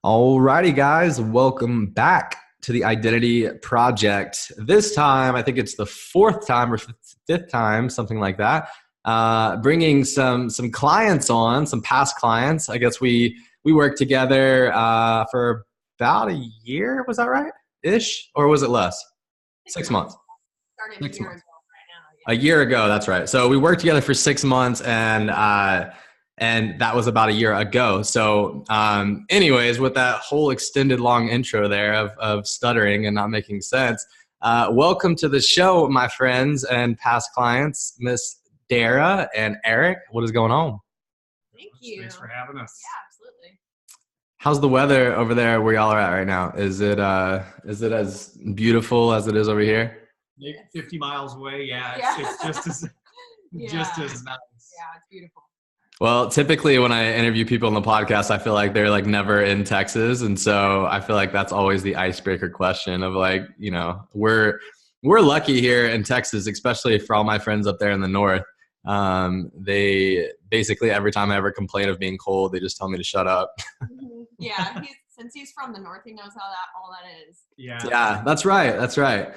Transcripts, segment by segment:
Alrighty, guys, welcome back to the Identity Project. This time, I think it's the fourth time or fifth time, something like that. Bringing some clients on, some past clients. I guess we worked together for about a year. Was that right? Ish, or was it less? 6 months. Started Six a year months. ago right now. A year ago, that's right. So we worked together for 6 months, and that was about a year ago. So anyways, with that whole extended long intro there of stuttering and not making sense, welcome to the show, my friends and past clients, Miss Dara and Erik. What is going on? Thank you. Thanks for having us. Yeah, absolutely. How's the weather over there where y'all are at right now? Is it as beautiful as it is over here? Maybe 50 miles away. Yeah, it's just as Yeah. just as nice. Yeah, it's beautiful. Well, typically when I interview people on the podcast, I feel like they're like never in Texas. And so I feel like that's always the icebreaker question of like, we're lucky here in Texas, especially for all my friends up there in the north. They basically every time I ever complain of being cold, they just tell me to shut up. Yeah, since he's from the north, he knows how all that is. Yeah, that's right. That's right.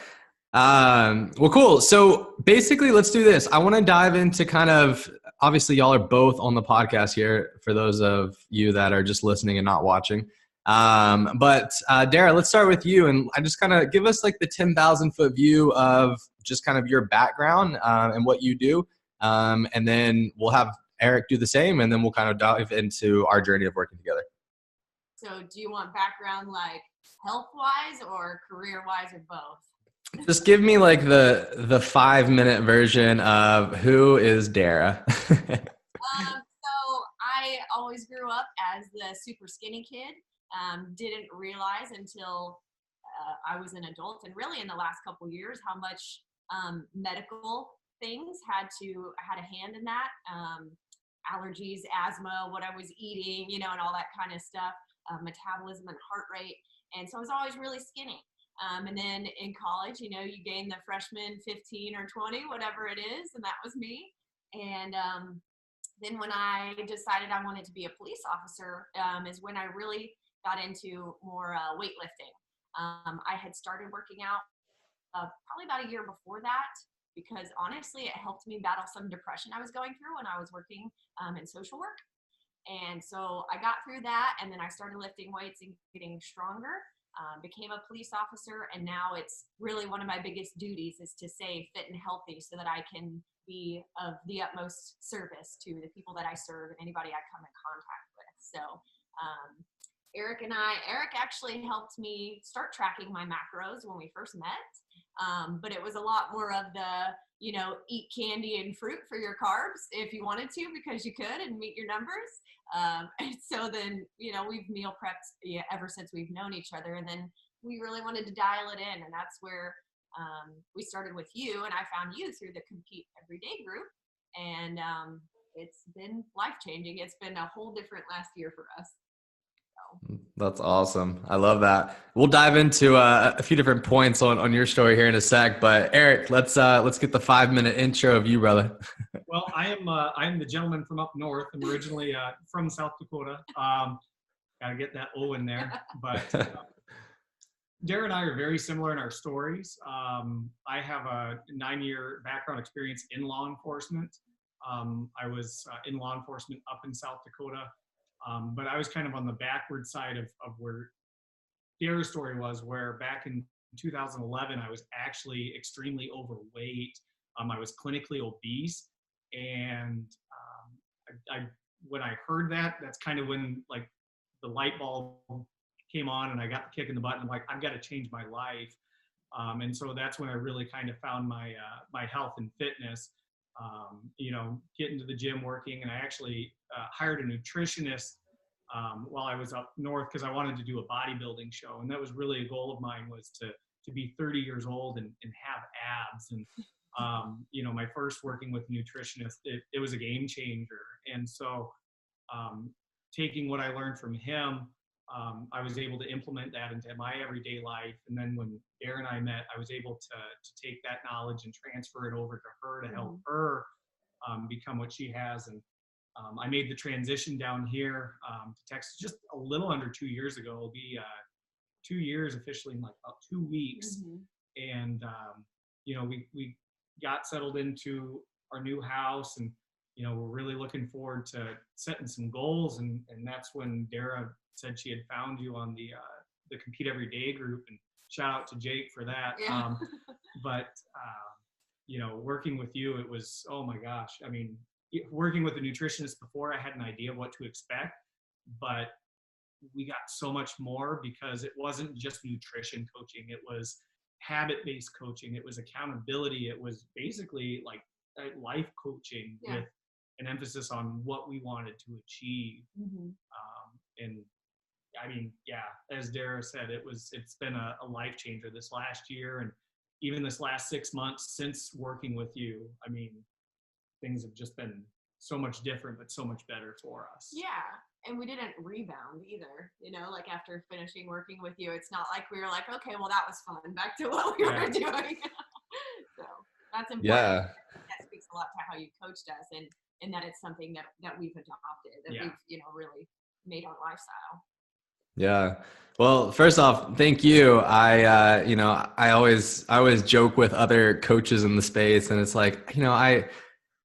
Well, cool. So basically, let's do this. I want to dive into kind of, obviously, y'all are both on the podcast here for those of you that are just listening and not watching. But Dara, let's start with you. And I just kind of give us like the 10,000 foot view of just kind of your background and what you do. And then we'll have Erik do the same. And then we'll kind of dive into our journey of working together. So do you want background like health-wise or career-wise or both? Just give me like the 5-minute version of who is Dara. So I always grew up as the super skinny kid. Didn't realize until I was an adult, and really in the last couple of years, how much medical things had a hand in that. Allergies, asthma, what I was eating, and all that kind of stuff, metabolism and heart rate. And so I was always really skinny. And then in college, you gain the freshman 15 or 20, whatever it is. And that was me. And then when I decided I wanted to be a police officer is when I really got into more weightlifting. I had started working out probably about a year before that, because honestly, it helped me battle some depression I was going through when I was working in social work. And so I got through that, and then I started lifting weights and getting stronger. Became a police officer, and now it's really one of my biggest duties is to stay fit and healthy so that I can be of the utmost service to the people that I serve and anybody I come in contact with. So Erik actually helped me start tracking my macros when we first met, but it was a lot more of the eat candy and fruit for your carbs if you wanted to, because you could, and meet your numbers. And so then, we've meal prepped ever since we've known each other. And then we really wanted to dial it in. And that's where we started with you. And I found you through the Compete Everyday group. And it's been life-changing. It's been a whole different last year for us. That's awesome. I love that. We'll dive into a few different points on your story here in a sec. But Erik, let's get the 5-minute intro of you, brother. Well, I'm the gentleman from up north. I'm originally from South Dakota. Gotta get that O in there. But Dara and I are very similar in our stories. I have a 9-year background experience in law enforcement. I was in law enforcement up in South Dakota. But I was kind of on the backward side of where Dara's story was, where back in 2011, I was actually extremely overweight. I was clinically obese. And when I heard that, that's kind of when like the light bulb came on and I got the kick in the butt. And I'm like, I've got to change my life. And so that's when I really kind of found my health and fitness. Getting to the gym, working, and I actually hired a nutritionist while I was up north because I wanted to do a bodybuilding show, and that was really a goal of mine, was to be 30 years old and have abs. And my first working with a nutritionist, it was a game changer. And so taking what I learned from him, I was able to implement that into my everyday life. And then when Dara and I met, I was able to take that knowledge and transfer it over to her to help her become what she has. And I made the transition down here to Texas just a little under 2 years ago. It'll be 2 years officially in like about 2 weeks. And, we got settled into our new house, and, we're really looking forward to setting some goals. And that's when Dara said she had found you on the Compete Every Day group, and shout out to Jake for that. Yeah. But working with you, it was, oh my gosh. I mean, working with a nutritionist before, I had an idea of what to expect, but we got so much more because it wasn't just nutrition coaching. It was habit-based coaching. It was accountability. It was basically like life coaching with an emphasis on what we wanted to achieve. And I mean, as Dara said, it's been a life changer this last year, and even this last 6 months since working with you. I mean, things have just been so much different, but so much better for us. Yeah. And we didn't rebound either, like after finishing working with you, it's not like we were like, okay, well, that was fun. Back to what we were doing. So that's important. Yeah. That speaks a lot to how you coached us, and that it's something that we've adopted, that we've, really made our lifestyle. Yeah. Well, first off, thank you. I always joke with other coaches in the space, and it's like,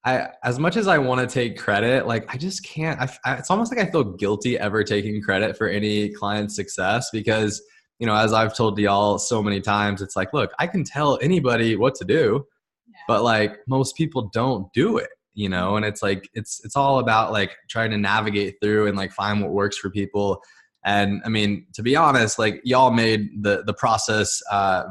I, as much as I want to take credit, like I just can't, it's almost like I feel guilty ever taking credit for any client's success because, as I've told y'all so many times, it's like, look, I can tell anybody what to do, but like most people don't do it, and it's like, it's all about like trying to navigate through and like find what works for people. And I mean, to be honest, like y'all made the process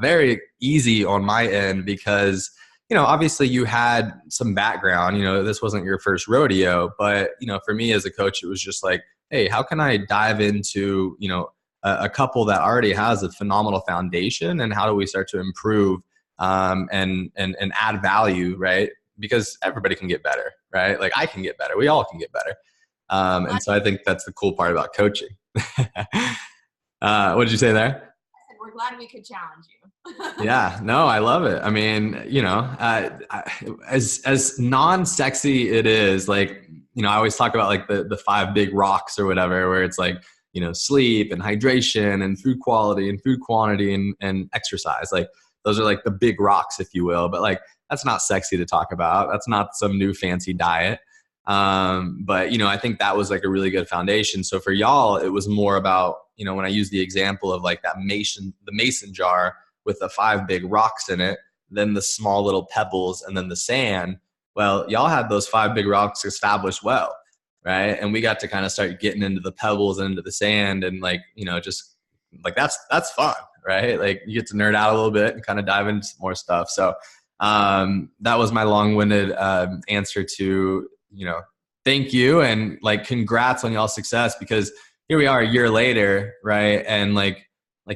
very easy on my end because obviously you had some background, this wasn't your first rodeo, but, for me as a coach, it was just like, hey, how can I dive into, a couple that already has a phenomenal foundation, and how do we start to improve and add value, right? Because everybody can get better, right? Like I can get better. We all can get better. And so I think that's the cool part about coaching. What did you say there? We're glad we could challenge you. Yeah, no, I love it. I mean, as non-sexy it is, like, I always talk about like the 5 big rocks or whatever, where it's like, sleep and hydration and food quality and food quantity and exercise. Like those are like the big rocks, if you will, but like, that's not sexy to talk about. That's not some new fancy diet. But I think that was like a really good foundation. So for y'all, it was more about, when I use the example of like the mason jar with the 5 big rocks in it, then the small little pebbles, and then the sand. Well, y'all had those 5 big rocks established well, right? And we got to kind of start getting into the pebbles and into the sand, and like, just like that's fun, right? Like you get to nerd out a little bit and kind of dive into some more stuff. So that was my long-winded answer to, thank you, and like congrats on y'all's success, because here we are a year later, right? And like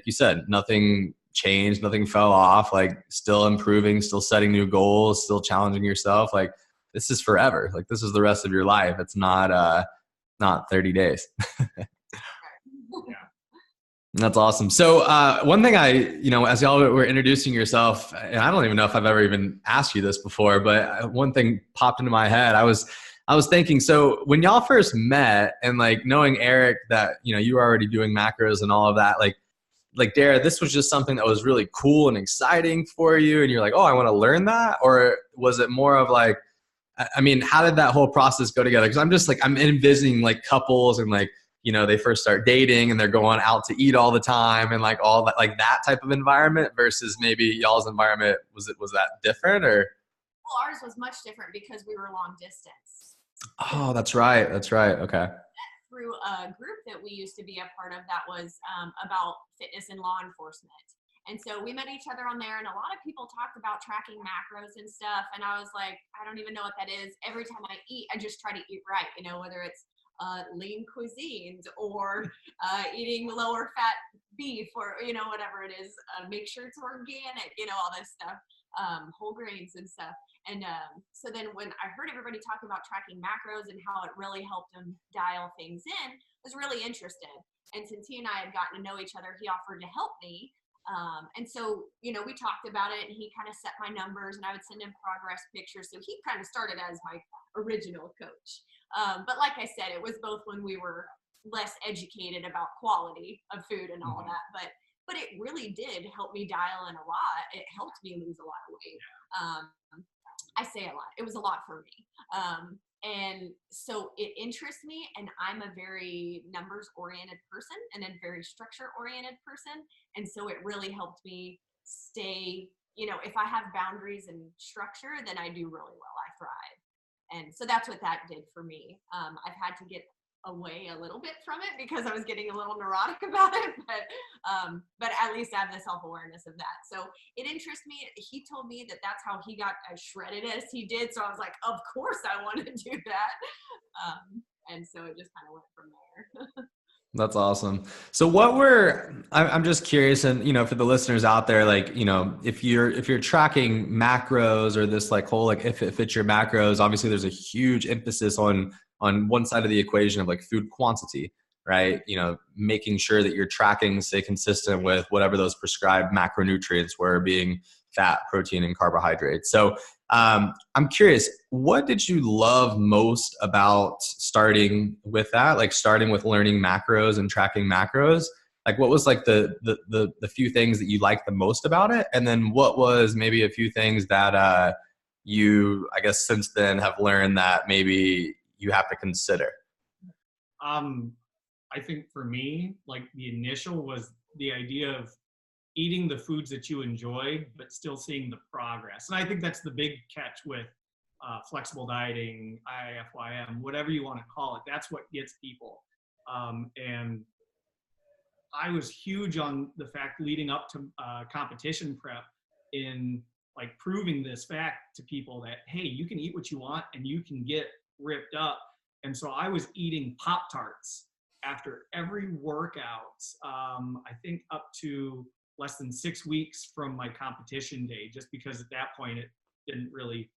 you said, nothing changed, nothing fell off, like still improving, still setting new goals, still challenging yourself. Like this is forever. Like this is the rest of your life. It's not 30 days. That's awesome. So one thing as y'all were introducing yourself, and I don't even know if I've ever even asked you this before, but one thing popped into my head. I was thinking, so when y'all first met, and like knowing Erik, that, you were already doing macros and all of that, like Dara, this was just something that was really cool and exciting for you, and you're like, oh, I want to learn that? Or was it more of like, I mean, how did that whole process go together? Because I'm just like, I'm envisioning like couples, and like, they first start dating and they're going out to eat all the time, and like all that, like that type of environment, versus maybe y'all's environment. Was that different, or? Well, ours was much different because we were long distance. Oh, that's right. Okay. Through a group that we used to be a part of that was about fitness and law enforcement. And so we met each other on there, and a lot of people talked about tracking macros and stuff. And I was like, I don't even know what that is. Every time I eat, I just try to eat right, whether it's lean cuisines or eating lower fat beef, or, whatever it is, make sure it's organic, all this stuff, whole grains and stuff. And so then when I heard everybody talking about tracking macros and how it really helped them dial things in, I was really interested. And since he and I had gotten to know each other, he offered to help me. And so, we talked about it, and he kind of set my numbers, and I would send him progress pictures. So he kind of started as my original coach. But like I said, it was both when we were less educated about quality of food and all that, but it really did help me dial in a lot. It helped me lose a lot of weight. I say a lot. It was a lot for me. And so it interests me, and I'm a very numbers oriented person and a very structure oriented person. And so it really helped me stay, if I have boundaries and structure, then I do really well. I thrive. And so that's what that did for me. I've had to get away a little bit from it because I was getting a little neurotic about it, but at least I have the self-awareness of that. So it interests me. He told me that that's how he got as shredded as he did. So I was like, of course I want to do that. And so it just kind of went from there. That's awesome. So I'm just curious, and, for the listeners out there, like, if you're tracking macros or this like whole, like if it fits your macros, obviously there's a huge emphasis on one side of the equation of like food quantity, right? Making sure that you're tracking, stay consistent with whatever those prescribed macronutrients were, being fat, protein, and carbohydrates. So I'm curious, what did you love most about starting with that? Like starting with learning macros and tracking macros? Like what was like the few things that you liked the most about it? And then what was maybe a few things that you, I guess, since then have learned that maybe you have to consider? I think for me, like the initial was the idea of eating the foods that you enjoyed, but still seeing the progress. And I think that's the big catch with flexible dieting, IFYM, whatever you want to call it. That's what gets people. And I was huge on the fact leading up to competition prep in like proving this fact to people that, hey, you can eat what you want and you can get ripped up. And so I was eating Pop-Tarts after every workout, I think up to less than 6 weeks from my competition day, just because at that point it didn't really,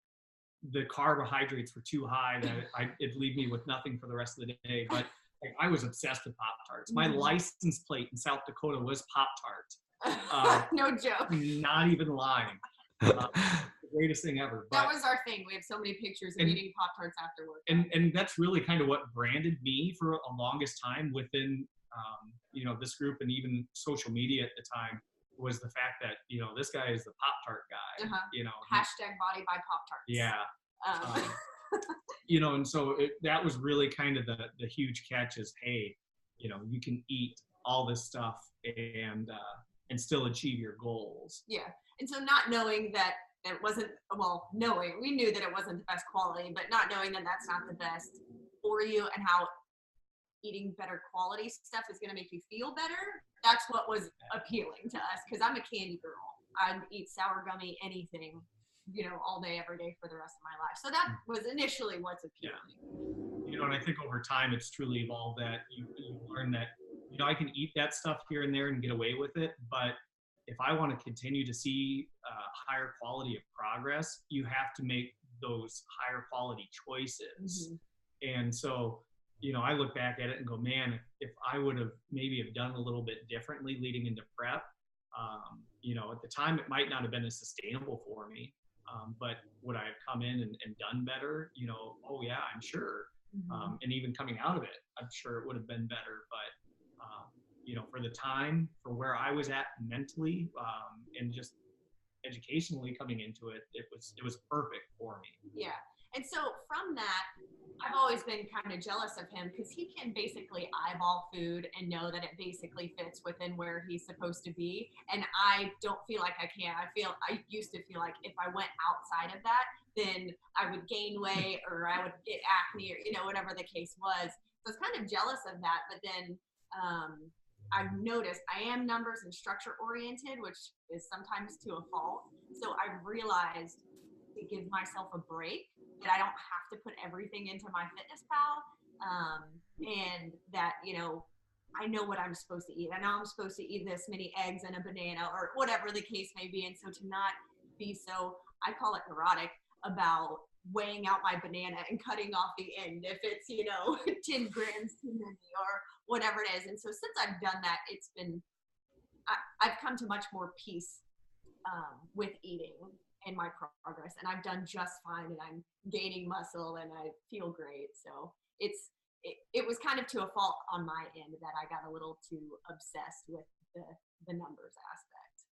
the carbohydrates were too high that it'd leave me with nothing for the rest of the day. But like, I was obsessed with Pop-Tarts. My license plate in South Dakota was Pop-Tart. No joke. Not even lying. The greatest thing ever. That was our thing. We have so many pictures of eating Pop-Tarts after work. And that's really kind of what branded me for a longest time within, this group, and even social media at the time, was the fact that, this guy is the Pop-Tart guy. Hashtag body by Pop-Tarts. Yeah. And so that was really kind of the huge catch is, hey, you can eat all this stuff and still achieve your goals. Yeah. And so not knowing that it wasn't, we knew that it wasn't the best quality, but not knowing that that's not the best for you, and how eating better quality stuff is going to make you feel better. That's what was appealing to us, because I'm a candy girl. I'd eat sour gummy, anything, all day, every day for the rest of my life. So that was initially what's appealing. Yeah. And I think over time it's truly evolved that you learn that, I can eat that stuff here and there and get away with it, but if I want to continue to see higher quality of progress, you have to make those higher quality choices. And so, I look back at it and go, man, if I would have maybe have done a little bit differently leading into prep, at the time it might not have been as sustainable for me, but would I have come in and done better? Oh yeah, I'm sure. And even coming out of it, I'm sure it would have been better. But for the time, for where I was at mentally, and just educationally coming into it, it was perfect for me. Yeah. And so from that, I've always been kind of jealous of him, because he can basically eyeball food and know that it basically fits within where he's supposed to be. And I don't feel like I can. I used to feel like if I went outside of that, then I would gain weight or I would get acne, or, whatever the case was. So I was kind of jealous of that. But then, I've noticed I am numbers and structure oriented, which is sometimes to a fault. So I realized to give myself a break, that I don't have to put everything into my MyFitnessPal, and that, I know what I'm supposed to eat. I know I'm supposed to eat this many eggs and a banana, or whatever the case may be. And so to not be so, I call it neurotic, about weighing out my banana and cutting off the end if it's 10 grams too many or whatever it is. And so since I've done that, I've come to much more peace with eating. in my progress, and I've done just fine, and I'm gaining muscle and I feel great. So it was kind of to a fault on my end that I got a little too obsessed with the numbers aspect.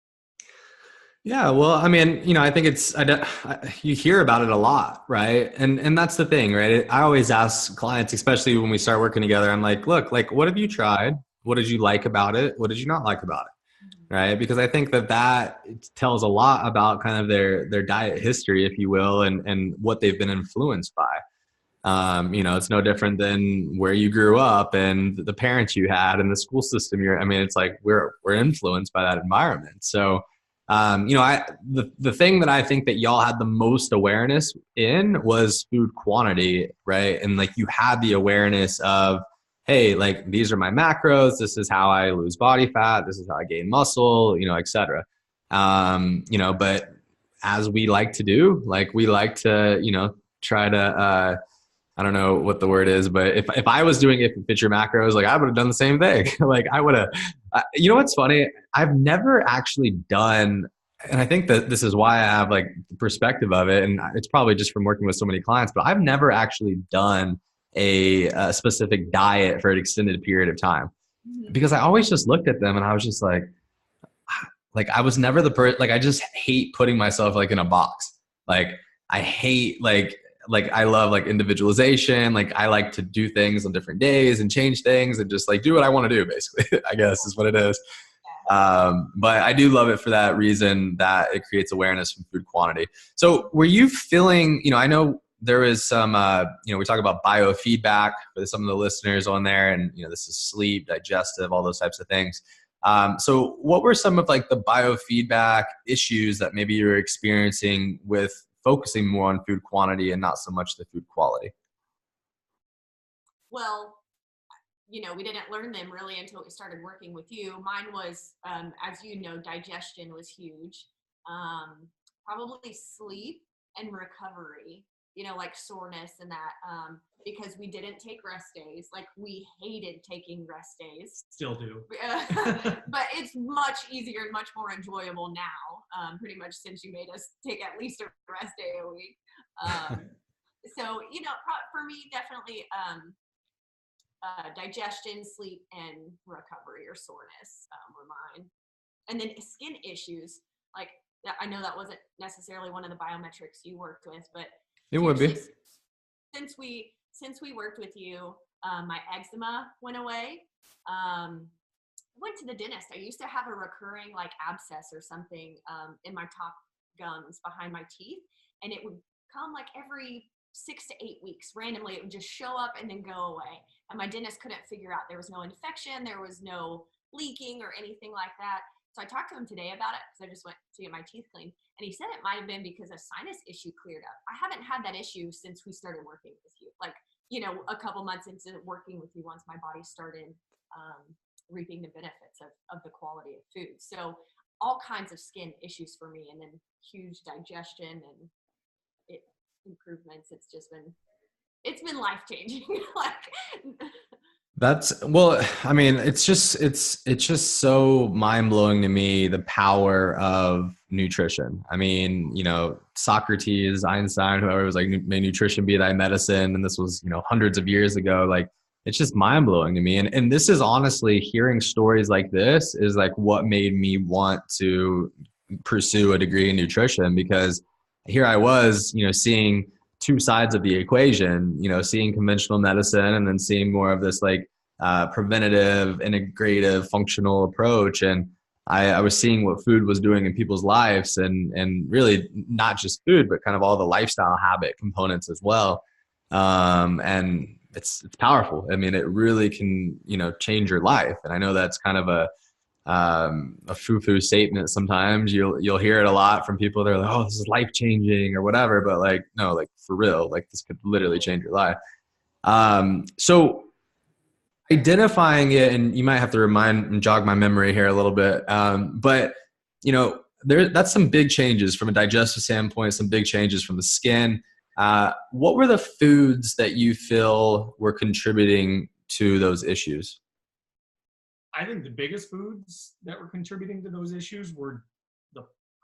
Yeah, well, I mean, I think you hear about it a lot, right? And that's the thing, right? I always ask clients, especially when we start working together, I'm like, look, like, what have you tried? What did you like about it? What did you not like about it? Right? Because I think that tells a lot about kind of their diet history, if you will, and what they've been influenced by. It's no different than where you grew up and the parents you had and the school system it's like we're influenced by that environment. So, the thing that I think that y'all had the most awareness in was food quantity, right? And like you had the awareness of, hey, like these are my macros. This is how I lose body fat. This is how I gain muscle, et cetera. But as we like to do, like we like to, try to, I don't know what the word is, but if I was doing it for fit your macros, like I would have done the same thing. Like I would have, you know what's funny? I've never actually done, and I think that this is why I have like the perspective of it. And it's probably just from working with so many clients, but I've never actually done a specific diet for an extended period of time because I always just looked at them and I was just like I was never the person, like I just hate putting myself like in a box. Like I hate like I love like individualization. Like I like to do things on different days and change things and just like do what I want to do, basically, I guess is what it is. But I do love it for that reason that it creates awareness from food quantity. So were you feeling, I know there is some, we talk about biofeedback for some of the listeners on there, and, this is sleep, digestive, all those types of things. So what were some of like the biofeedback issues that maybe you're experiencing with focusing more on food quantity and not so much the food quality? Well, we didn't learn them really until we started working with you. Mine was, as you know, digestion was huge. Probably sleep and recovery, like soreness and that, because we didn't take rest days. Like we hated taking rest days. Still do. But it's much easier and much more enjoyable now, pretty much since you made us take at least a rest day a week. So, for me, definitely digestion, sleep, and recovery or soreness were mine. And then skin issues, like I know that wasn't necessarily one of the biometrics you worked with, but it would be. Since we worked with you, my eczema went away. Went to the dentist. I used to have a recurring like abscess or something in my top gums behind my teeth, and it would come like every 6 to 8 weeks randomly. It would just show up and then go away, and my dentist couldn't figure out there was no infection, there was no leaking or anything like that. So I talked to him today about it because I just went to get my teeth cleaned, and he said it might have been because a sinus issue cleared up. I haven't had that issue since we started working with you, like a couple months into working with you, once my body started reaping the benefits of the quality of food. So all kinds of skin issues for me, and then huge digestion and improvements. It's been life-changing. Well, I mean, it's just so mind-blowing to me, the power of nutrition. I mean, Socrates, Einstein, whoever was like, may nutrition be thy medicine. And this was, hundreds of years ago. Like, it's just mind-blowing to me. And this is honestly, hearing stories like this is like what made me want to pursue a degree in nutrition, because here I was, seeing two sides of the equation, seeing conventional medicine and then seeing more of this like preventative, integrative, functional approach. And I was seeing what food was doing in people's lives, and really not just food, but kind of all the lifestyle habit components as well. And it's powerful. I mean, it really can, change your life. And I know that's kind of a foo-foo statement. Sometimes you'll hear it a lot from people. They're like, oh, this is life-changing or whatever. But like, no, like for real, like this could literally change your life. So identifying it, and you might have to remind and jog my memory here a little bit. But that's some big changes from a digestive standpoint, some big changes from the skin. What were the foods that you feel were contributing to those issues? I think the biggest foods that were contributing to those issues were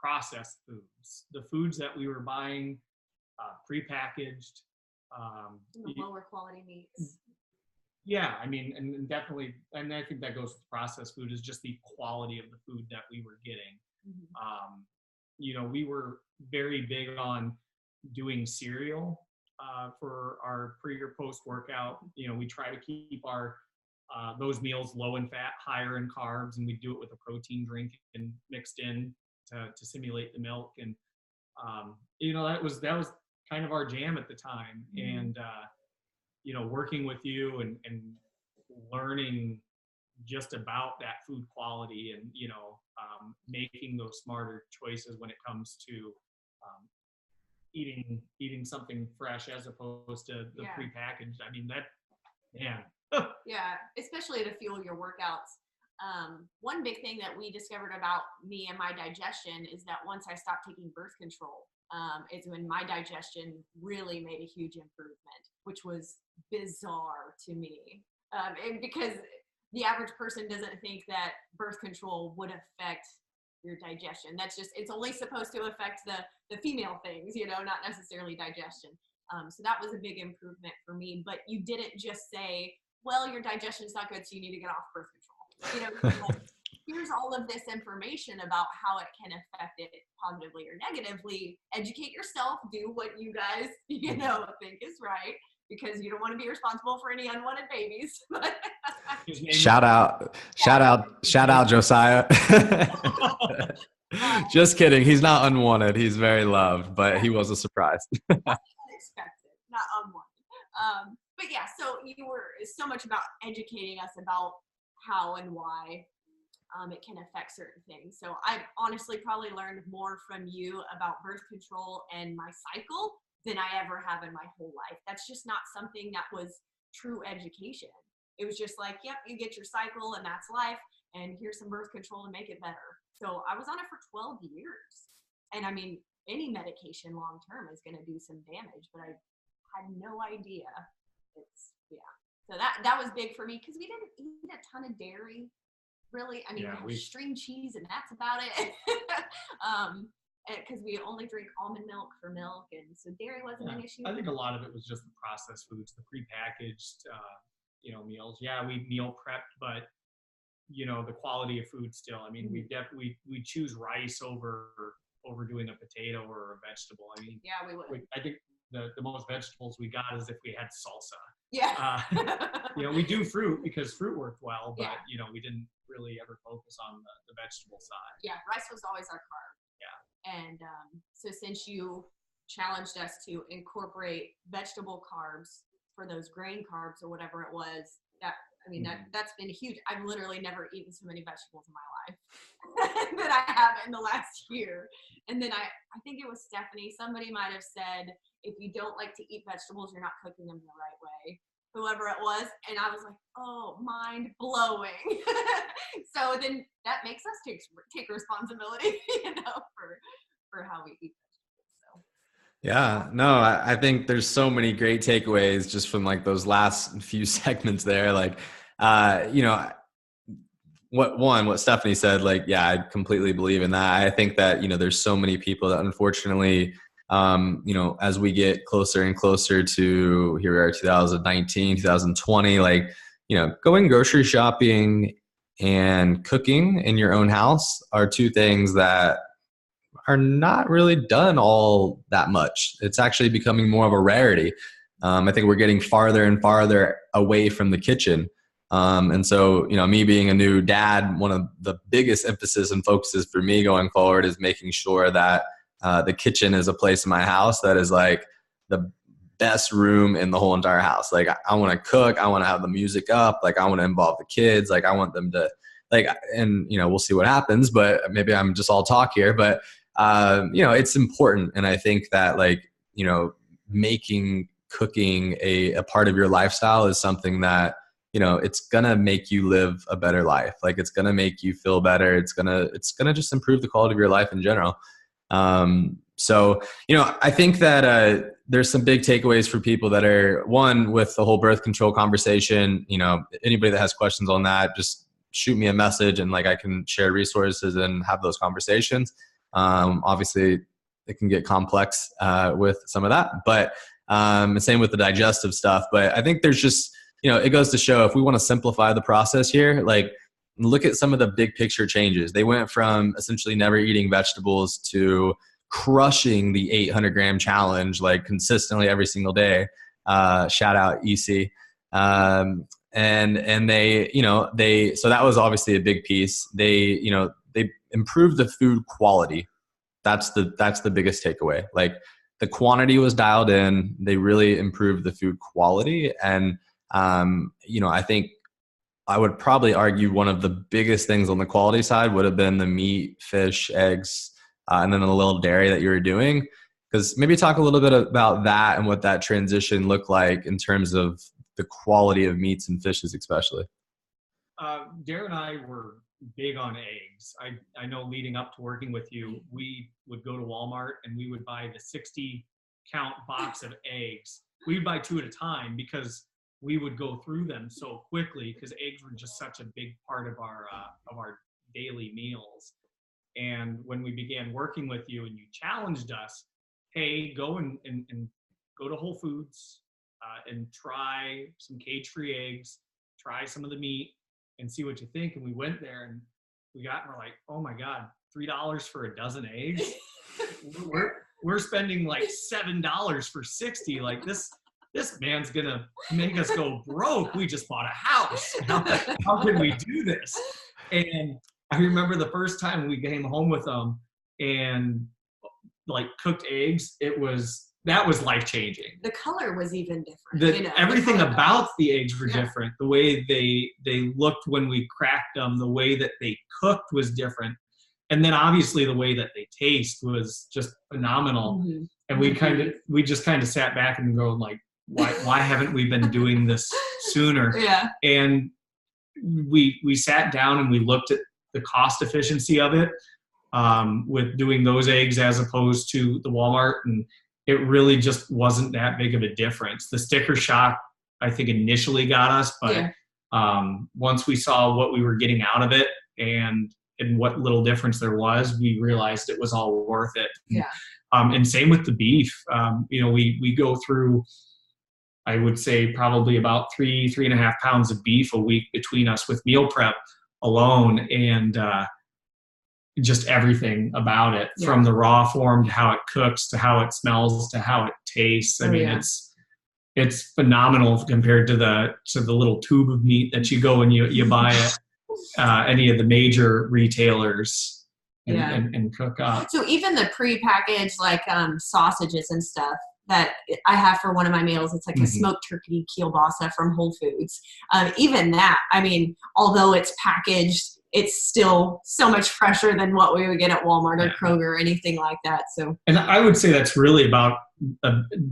processed foods, the foods that we were buying prepackaged. The lower quality meats. Yeah, I mean, and definitely, and I think that goes with processed food, is just the quality of the food that we were getting. We were very big on doing cereal for our pre or post workout. We try to keep our those meals low in fat, higher in carbs, and we do it with a protein drink and mixed in to simulate the milk. And that was kind of our jam at the time. And working with you and learning just about that food quality and making those smarter choices when it comes to eating something fresh as opposed to the prepackaged. I mean, Yeah, especially to fuel your workouts. One big thing that we discovered about me and my digestion is that once I stopped taking birth control, is when my digestion really made a huge improvement, which was bizarre to me. And because the average person doesn't think that birth control would affect your digestion. It's only supposed to affect the female things, not necessarily digestion. So that was a big improvement for me. But you didn't just say, well, your digestion's not good, so you need to get off birth control. Here's all of this information about how it can affect it positively or negatively. Educate yourself, do what you guys, think is right, because you don't want to be responsible for any unwanted babies. Shout out, Josiah. Just kidding. He's not unwanted. He's very loved, but he was a surprise. Unexpected, not unwanted. But yeah, so you were so much about educating us about how and why it can affect certain things. So I honestly probably learned more from you about birth control and my cycle than I ever have in my whole life. That's just not something that was true education. It was just like, yep, you get your cycle and that's life, and here's some birth control to make it better. So I was on it for 12 years. And I mean, any medication long-term is going to do some damage, but I had no idea. So that was big for me because we didn't eat a ton of dairy, really. I mean, we string cheese and that's about it. Because we only drink almond milk for milk, and so dairy wasn't an issue. I think a lot of it was just the processed foods, the prepackaged, meals. Yeah, we meal prepped, but the quality of food still. I mean, we choose rice over doing a potato or a vegetable. I mean, yeah, we would. I think the most vegetables we got is if we had salsa. Yeah. We do fruit because fruit worked well, but we didn't really ever focus on the vegetable side. Yeah, rice was always our carb. And so since you challenged us to incorporate vegetable carbs for those grain carbs or whatever it was, that's been huge. I've literally never eaten so many vegetables in my life that I have in the last year. And then I think it was Stephanie, somebody might have said, if you don't like to eat vegetables, you're not cooking them the right way. Whoever it was. And I was like, oh, mind blowing. So then that makes us take responsibility, for how we eat vegetables. So. Yeah, no, I think there's so many great takeaways just from like those last few segments there. Like, what Stephanie said, like, yeah, I completely believe in that. I think that, there's so many people that unfortunately, as we get closer and closer to here we are 2019, 2020, like, going grocery shopping and cooking in your own house are two things that are not really done all that much. It's actually becoming more of a rarity. I think we're getting farther and farther away from the kitchen. And so, me being a new dad, one of the biggest emphasis and focuses for me going forward is making sure that the kitchen is a place in my house that is like the best room in the whole entire house. Like, I want to cook. I want to have the music up. Like, I want to involve the kids. Like, I want them to and we'll see what happens, but maybe I'm just all talk here, but it's important. And I think that making cooking a part of your lifestyle is something that, it's going to make you live a better life. Like, it's going to make you feel better. It's going to just improve the quality of your life in general. So, I think that, there's some big takeaways for people that are, one, with the whole birth control conversation. Anybody that has questions on that, just shoot me a message and I can share resources and have those conversations. Obviously, it can get complex with some of that, but same with the digestive stuff. But I think there's just, it goes to show, if we want to simplify the process here, like look at some of the big picture changes. They went from essentially never eating vegetables to crushing the 800-gram challenge, like consistently every single day. Shout out EC. And they, so that was obviously a big piece. They improved the food quality. That's the biggest takeaway. Like the quantity was dialed in. They really improved the food quality. And, I think I would probably argue one of the biggest things on the quality side would have been the meat, fish, eggs, and then the little dairy that you were doing. Because maybe talk a little bit about that and what that transition looked like in terms of the quality of meats and fishes, especially. Dara and I were big on eggs. I know leading up to working with you, we would go to Walmart and we would buy the 60 count box of eggs. We would buy 2 at a time because we would go through them so quickly, because eggs were just such a big part of our daily meals. And when we began working with you and you challenged us, hey, go and go to Whole Foods and try some cage-free eggs, try some of the meat, and see what you think. And we went there and we're like, oh my God, $3 for a dozen eggs? we're spending like $7 for 60. Like this man's gonna make us go broke. We just bought a house. How can we do this? And I remember the first time we came home with them and like cooked eggs, that was life-changing. The color was even different. Everything about the eggs were different. The way they looked when we cracked them, the way that they cooked was different. And then obviously the way that they taste was just phenomenal. Mm-hmm. And we just kind of sat back and go like, why haven't we been doing this sooner? Yeah. And we sat down and we looked at the cost efficiency of it with doing those eggs as opposed to the Walmart, and it really just wasn't that big of a difference. The sticker shock, I think, initially got us, but once we saw what we were getting out of it and what little difference there was, we realized it was all worth it. Yeah. And same with the beef. We go through, I would say, probably about 3.5 pounds of beef a week between us with meal prep alone, and just everything about it, from the raw form to how it cooks to how it smells to how it tastes. I mean, it's phenomenal compared to the little tube of meat that you go and you buy at any of the major retailers and cook up. So even the prepackaged like sausages and stuff that I have for one of my meals, it's like a smoked turkey kielbasa from Whole Foods. Even that, I mean, although it's packaged, it's still so much fresher than what we would get at Walmart or Kroger or anything like that. So, and I would say that's really about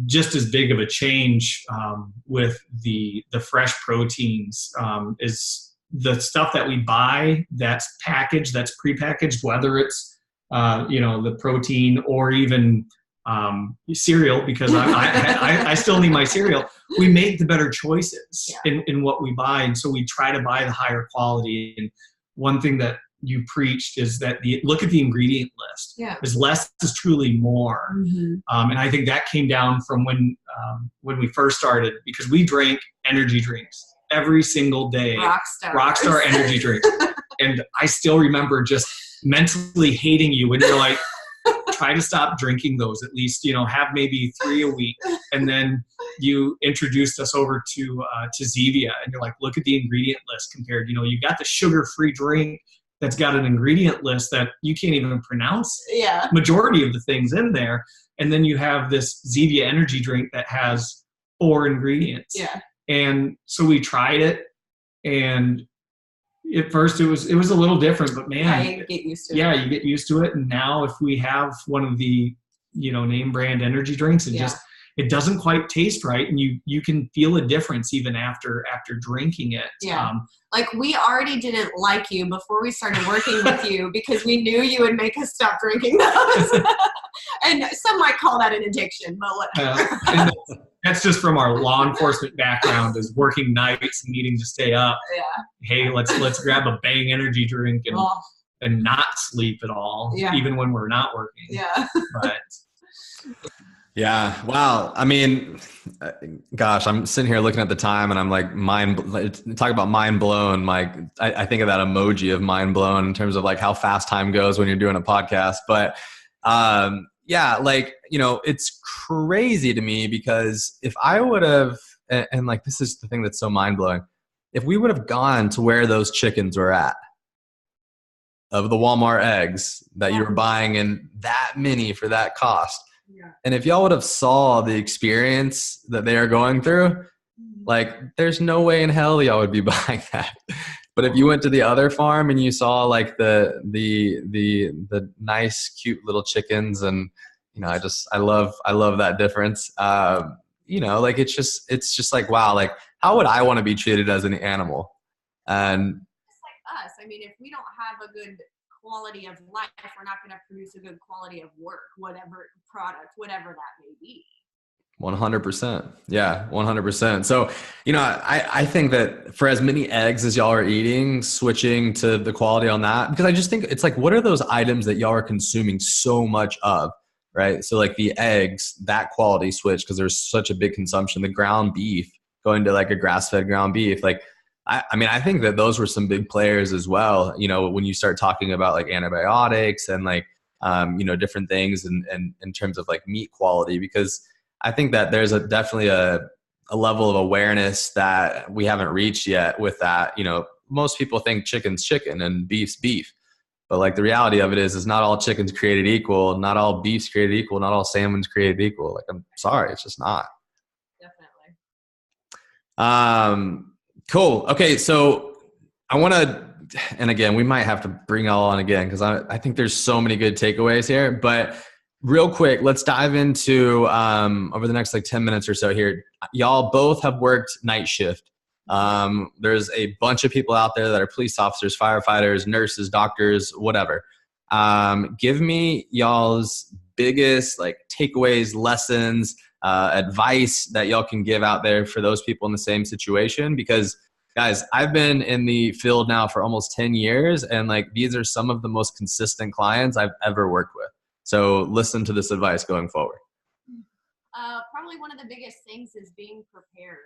just as big of a change with the fresh proteins is the stuff that we buy that's packaged, that's prepackaged, whether it's the protein or even cereal, because I still need my cereal. We make the better choices in what we buy, and so we try to buy the higher quality. And one thing that you preached is that look at the ingredient list. Is less is truly more. And I think that came down from when we first started, because we drank energy drinks every single day. Rockstar energy drinks. And I still remember just mentally hating you when you're like, try to stop drinking those, at least, have maybe 3 a week. And then you introduced us over to Zevia, and you're like, look at the ingredient list compared, you got the sugar-free drink that's got an ingredient list that you can't even pronounce majority of the things in there. And then you have this Zevia energy drink that has 4 ingredients. And so we tried it, and at first it was a little different, but man, you get used to it. You get used to it. And now if we have one of the, name brand energy drinks, it doesn't quite taste right. And you can feel a difference even after drinking it. Like we already didn't like you before we started working with you because we knew you would make us stop drinking those. And some might call that an addiction, but whatever. And that's just from our law enforcement background, is working nights and needing to stay up. Hey, let's grab a Bang energy drink and not sleep at all, even when we're not working. Yeah. But yeah. Wow. I mean, gosh, I'm sitting here looking at the time and I'm like talk about mind blown. Like I think of that emoji of mind blown in terms of like how fast time goes when you're doing a podcast. But yeah, like, you know, it's crazy to me because if I would have, and like, this is the thing that's so mind blowing. If we would have gone to where those chickens were at, of the Walmart eggs that you were buying in that many for that cost. Yeah. And if y'all would have saw the experience that they are going through, like there's no way in hell y'all would be buying that. But if you went to the other farm and you saw like the nice, cute little chickens, and you know, I love that difference. You know, like it's just like, wow, like how would I want to be treated as an animal? And just like us. I mean, if we don't have a good quality of life, we're not going to produce a good quality of work, whatever product, whatever that may be. 100%. Yeah, 100%. So, you know, I think that for as many eggs as y'all are eating, switching to the quality on that, because I just think it's like, what are those items that y'all are consuming so much of, right? So like the eggs, that quality switch, because there's such a big consumption, the ground beef, going to like a grass-fed ground beef. Like, I mean, I think that those were some big players as well. You know, when you start talking about like antibiotics and like, you know, different things and in terms of like meat quality, because I think that there's definitely a level of awareness that we haven't reached yet with that. You know, most people think chicken's chicken and beef's beef. But like the reality of it is not all chickens created equal, not all beef's created equal, not all salmon's created equal. Like, I'm sorry, it's just not. Definitely. Cool. Okay, so I want to, and again, we might have to bring all on again because I think there's so many good takeaways here. But real quick, let's dive into over the next like 10 minutes or so here. Y'all both have worked night shift. There's a bunch of people out there that are police officers, firefighters, nurses, doctors, whatever. Give me y'all's biggest like takeaways, lessons, advice that y'all can give out there for those people in the same situation. Because guys, I've been in the field now for almost 10 years, and like these are some of the most consistent clients I've ever worked with. So listen to this advice going forward. Probably one of the biggest things is being prepared.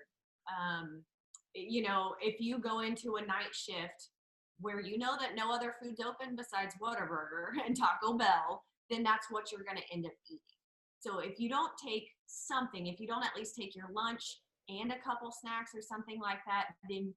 You know, if you go into a night shift where you know that no other food's open besides Whataburger and Taco Bell, then that's what you're going to end up eating. So if you don't take something, if you don't at least take your lunch and a couple snacks or something like that, then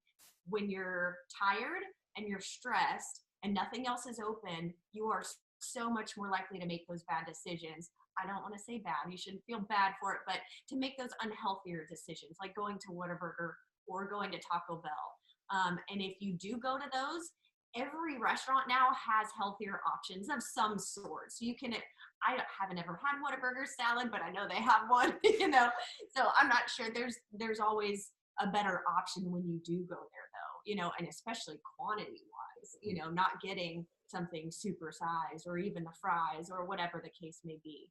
when you're tired and you're stressed and nothing else is open, you are so much more likely to make those bad decisions. I don't want to say bad, you shouldn't feel bad for it, but to make those unhealthier decisions, like going to Whataburger or going to Taco Bell. And if you do go to those, every restaurant now has healthier options of some sort. So you can, I haven't ever had Whataburger salad, but I know they have one, you know, so I'm not sure. There's always a better option when you do go there though, you know, and especially quantity wise, you know, not getting something super sized or even the fries or whatever the case may be.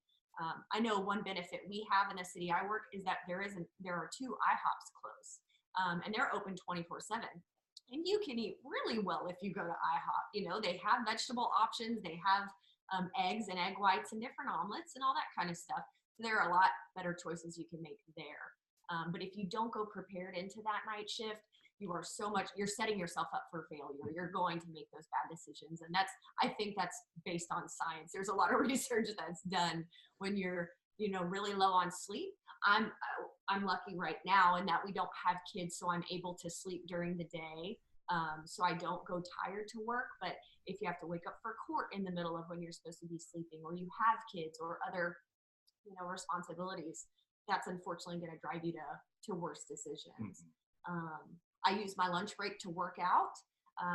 I know one benefit we have in the city I work is that there are 2 IHOPs close, and they're open 24/7. And you can eat really well if you go to IHOP. You know, they have vegetable options, they have eggs and egg whites and different omelets and all that kind of stuff. So there are a lot better choices you can make there. But if you don't go prepared into that night shift, you're setting yourself up for failure. You're going to make those bad decisions. And I think that's based on science. There's a lot of research that's done when you're, you know, really low on sleep. I'm lucky right now in that we don't have kids, so I'm able to sleep during the day. So I don't go tired to work. But if you have to wake up for court in the middle of when you're supposed to be sleeping, or you have kids or other, you know, responsibilities, that's unfortunately going to drive you to worse decisions. I use my lunch break to work out,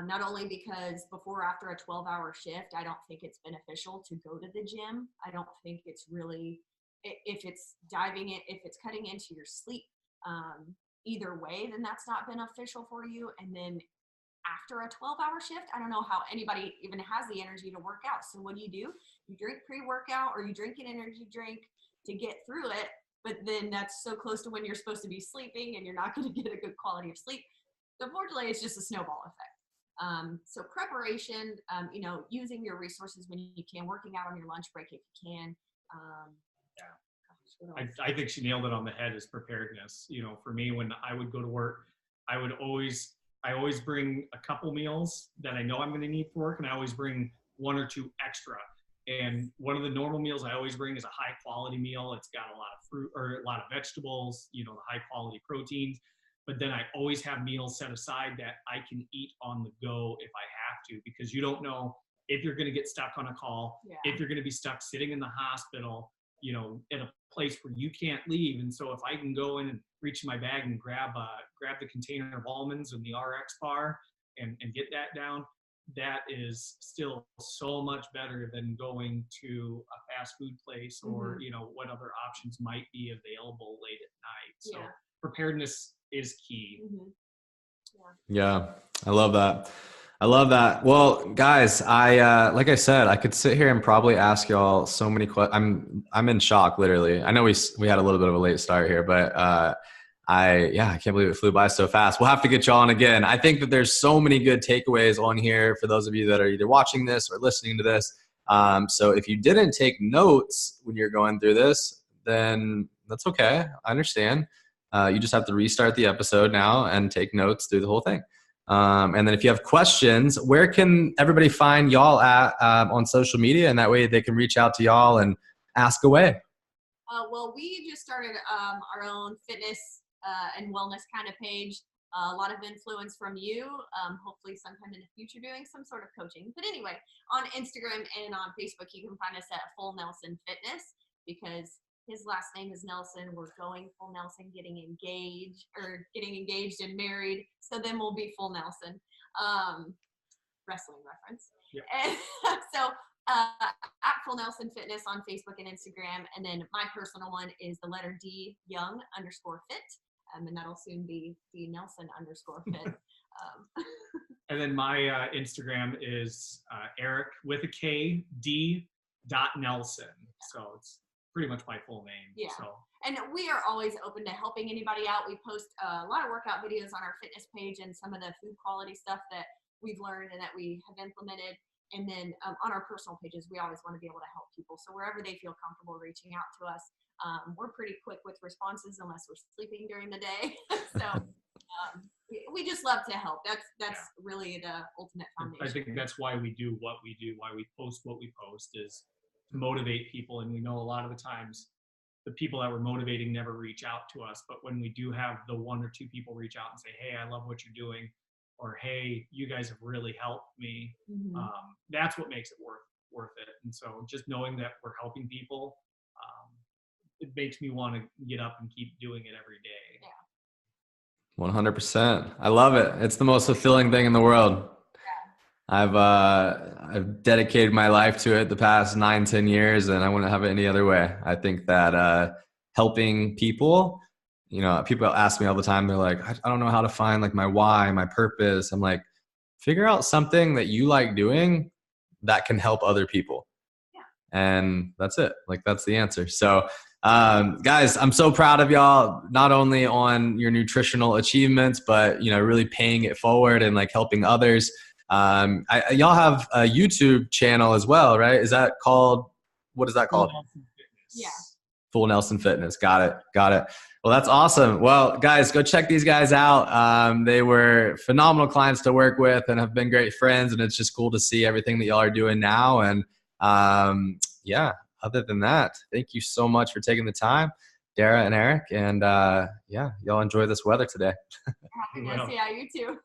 not only because before or after a 12-hour shift, I don't think it's beneficial to go to the gym. I don't think it's really, if it's cutting into your sleep, either way, then that's not beneficial for you. And then after a 12-hour shift, I don't know how anybody even has the energy to work out. So what do? You drink pre-workout or you drink an energy drink to get through it. But then that's so close to when you're supposed to be sleeping and you're not going to get a good quality of sleep. So unfortunately, it's just a snowball effect. So preparation, you know, using your resources when you can, working out on your lunch break if you can. I think she nailed it on the head, is preparedness. You know, for me, when I would go to work, I always bring a couple meals that I know I'm going to need for work, and I always bring 1 or 2 extra. And one of the normal meals I always bring is a high quality meal. It's got a lot of fruit or a lot of vegetables, you know, the high quality proteins. But then I always have meals set aside that I can eat on the go if I have to, because you don't know if you're going to get stuck on a call, if you're going to be stuck sitting in the hospital, you know, in a place where you can't leave. And so if I can go in and reach in my bag and grab the container of almonds and the RX bar and get that down, that is still so much better than going to a fast food place or, you know, what other options might be available late at night. So preparedness is key. Yeah, I love that. I love that. Well, guys, I like I said, I could sit here and probably ask y'all so many questions. I'm in shock, literally. I know we had a little bit of a late start here, but I can't believe it flew by so fast. We'll have to get y'all on again. I think that there's so many good takeaways on here for those of you that are either watching this or listening to this. So if you didn't take notes when you're going through this, then that's okay. I understand. You just have to restart the episode now and take notes through the whole thing. And then if you have questions, where can everybody find y'all at on social media? And that way they can reach out to y'all and ask away. Well, we just started our own fitness and wellness kind of page. A lot of influence from you. Hopefully sometime in the future doing some sort of coaching. But anyway, on Instagram and on Facebook, you can find us at Full Nelson Fitness, because his last name is Nelson. We're going full Nelson, getting engaged and married. So then we'll be full Nelson. Wrestling reference. Yep. And so at Full Nelson Fitness on Facebook and Instagram. And then my personal one is the letter D Young _fit. And that'll soon be D Nelson _fit. And then my Instagram is Erik with a K D.Nelson. So it's pretty much my full name. Yeah. So. And we are always open to helping anybody out. We post a lot of workout videos on our fitness page and some of the food quality stuff that we've learned and that we have implemented. And then on our personal pages, we always want to be able to help people. So wherever they feel comfortable reaching out to us, we're pretty quick with responses unless we're sleeping during the day. So we just love to help. That's really the ultimate foundation. I think that's why we do what we do, why we post what we post, is to motivate people. And we know a lot of the times the people that we're motivating never reach out to us. But when we do have the 1 or 2 people reach out and say, hey, I love what you're doing, or hey, you guys have really helped me, that's what makes it worth it. And so just knowing that we're helping people, it makes me want to get up and keep doing it every day. Yeah. 100%. I love it. It's the most fulfilling thing in the world. I've dedicated my life to it the past 9-10 years, and I wouldn't have it any other way. I think that helping people, you know, people ask me all the time, they're like, I don't know how to find like my why, my purpose. I'm like, figure out something that you like doing that can help other people. Yeah. And that's it. Like, that's the answer. So guys, I'm so proud of y'all, not only on your nutritional achievements, but, you know, really paying it forward and like helping others. Y'all have a YouTube channel as well, right? Is that called, what is that called? Yeah. Full Nelson Fitness. Got it. Well, that's awesome. Well, guys, go check these guys out. They were phenomenal clients to work with and have been great friends. And it's just cool to see everything that y'all are doing now. And other than that, thank you so much for taking the time, Dara and Erik. And y'all enjoy this weather today. Happiness. Yeah, you too.